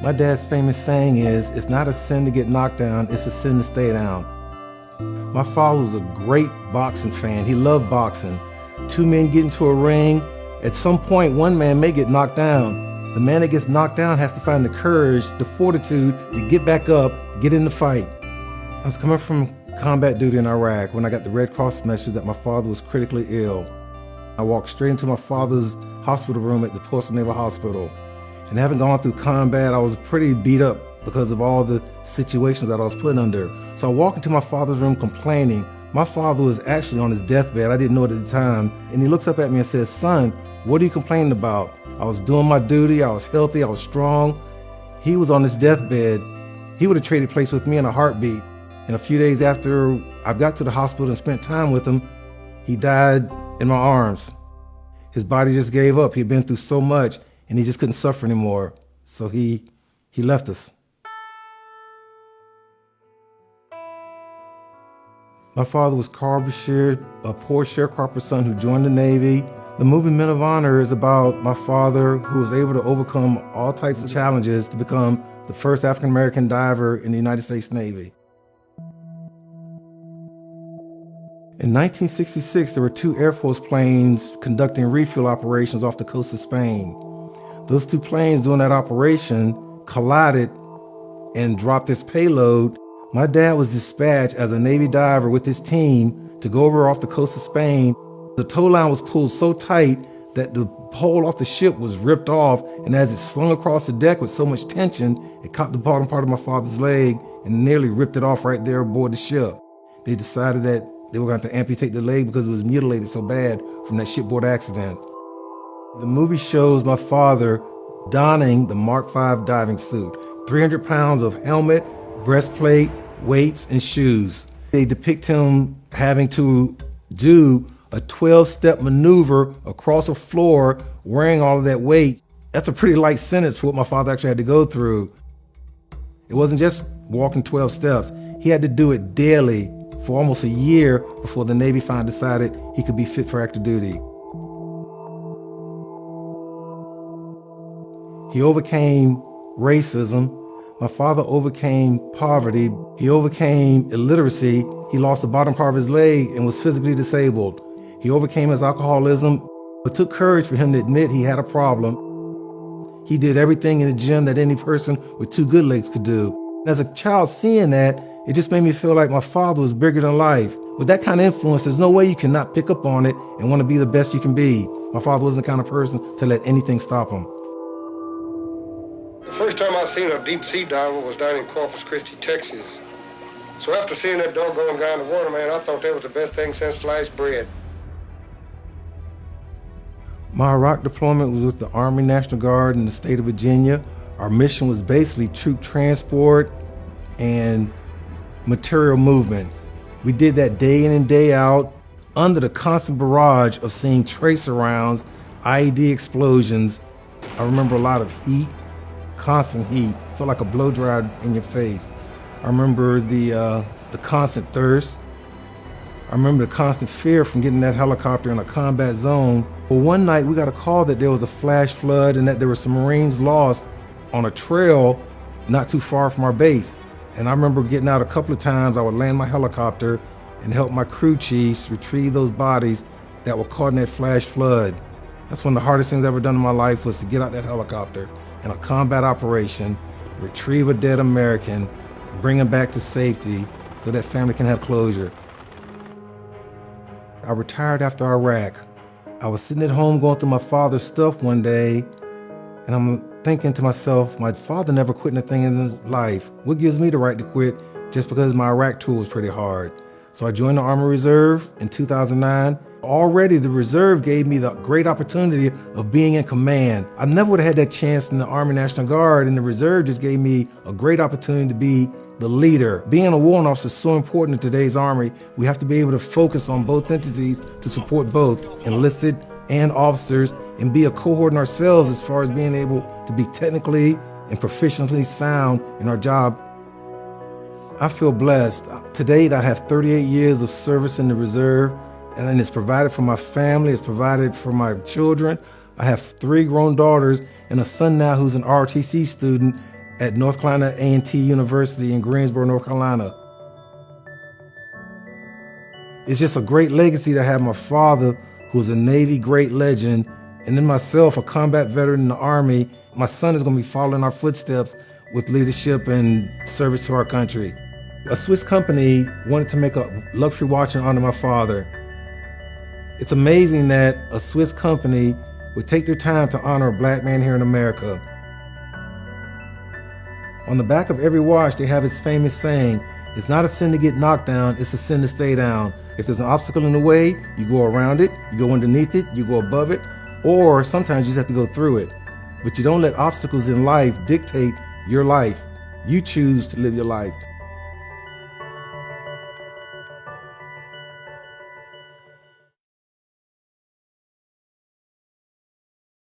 My dad's famous saying is, it's not a sin to get knocked down, it's a sin to stay down. My father was a great boxing fan. He loved boxing. Two men get into a ring. At some point, one man may get knocked down. The man that gets knocked down has to find the courage, the fortitude to get back up, get in the fight. I was coming from combat duty in Iraq when I got the Red Cross message that my father was critically ill. I walked straight into my father's hospital room at the Portsmouth Naval Hospital. And having gone through combat, I was pretty beat up because of all the situations that I was put under. So I walked into my father's room complaining. My father was actually on his deathbed. I didn't know it at the time. And he looks up at me and says, "Son, what are you complaining about? I was doing my duty. I was healthy. I was strong." He was on his deathbed. He would have traded place with me in a heartbeat. And a few days after I got to the hospital and spent time with him, he died in my arms. His body just gave up. He'd been through so much and he just couldn't suffer anymore. So he left us. My father was Carl Brashear, a poor sharecropper son who joined the Navy. The movie Men of Honor is about my father who was able to overcome all types of challenges to become the first African-American diver in the United States Navy. In 1966, there were two Air Force planes conducting refuel operations off the coast of Spain. Those two planes doing that operation collided and dropped its payload. My dad was dispatched as a Navy diver with his team to go over off the coast of Spain. The tow line was pulled so tight that the pole off the ship was ripped off, and as it slung across the deck with so much tension, it caught the bottom part of my father's leg and nearly ripped it off right there aboard the ship. They decided that they were going to amputate the leg because it was mutilated so bad from that shipboard accident. The movie shows my father donning the Mark V diving suit, 300 pounds of helmet, breastplate, weights, and shoes. They depict him having to do a 12-step maneuver across a floor wearing all of that weight. That's a pretty light sentence for what my father actually had to go through. It wasn't just walking 12 steps. He had to do it daily for almost a year before the Navy finally decided he could be fit for active duty. He overcame racism. My father overcame poverty. He overcame illiteracy. He lost the bottom part of his leg and was physically disabled. He overcame his alcoholism. It took courage for him to admit he had a problem. He did everything in the gym that any person with two good legs could do. As a child seeing that, it just made me feel like my father was bigger than life. With that kind of influence, there's no way you cannot pick up on it and want to be the best you can be. My father wasn't the kind of person to let anything stop him. The first time I seen a deep sea diver was down in Corpus Christi, Texas. So after seeing that doggone guy in the water, man, I thought that was the best thing since sliced bread. My Iraq deployment was with the Army National Guard in the state of Virginia. Our mission was basically troop transport and material movement. We did that day in and day out under the constant barrage of seeing tracer rounds, IED explosions. I remember a lot of heat, constant heat, felt like a blow dryer in your face. I remember the constant thirst. I remember the constant fear from getting that helicopter in a combat zone. But one night we got a call that there was a flash flood and that there were some Marines lost on a trail not too far from our base. And I remember getting out a couple of times. I would land my helicopter and help my crew chiefs retrieve those bodies that were caught in that flash flood. That's one of the hardest things I've ever done in my life, was to get out that helicopter in a combat operation, retrieve a dead American, bring him back to safety so that family can have closure. I retired after Iraq. I was sitting at home going through my father's stuff one day, and I'm thinking to myself, my father never quit anything in his life. What gives me the right to quit just because my Iraq tour was pretty hard? So I joined the Army Reserve in 2009. Already the Reserve gave me the great opportunity of being in command. I never would have had that chance in the Army National Guard, and the Reserve just gave me a great opportunity to be the leader. Being a warrant officer is so important in today's Army. We have to be able to focus on both entities to support both enlisted and officers, and be a cohort in ourselves as far as being able to be technically and proficiently sound in our job. I feel blessed. To date, I have 38 years of service in the Reserve, and it's provided for my family, it's provided for my children. I have 3 grown daughters and a son now who's an ROTC student at North Carolina A&T University in Greensboro, North Carolina. It's just a great legacy to have my father, who's a Navy great legend, and then myself, a combat veteran in the Army. My son is going to be following our footsteps with leadership and service to our country. A Swiss company wanted to make a luxury watch in honor of my father. It's amazing that a Swiss company would take their time to honor a black man here in America. On the back of every watch, they have this famous saying, "It's not a sin to get knocked down, it's a sin to stay down." If there's an obstacle in the way, you go around it, you go underneath it, you go above it, or sometimes you just have to go through it. But you don't let obstacles in life dictate your life. You choose to live your life.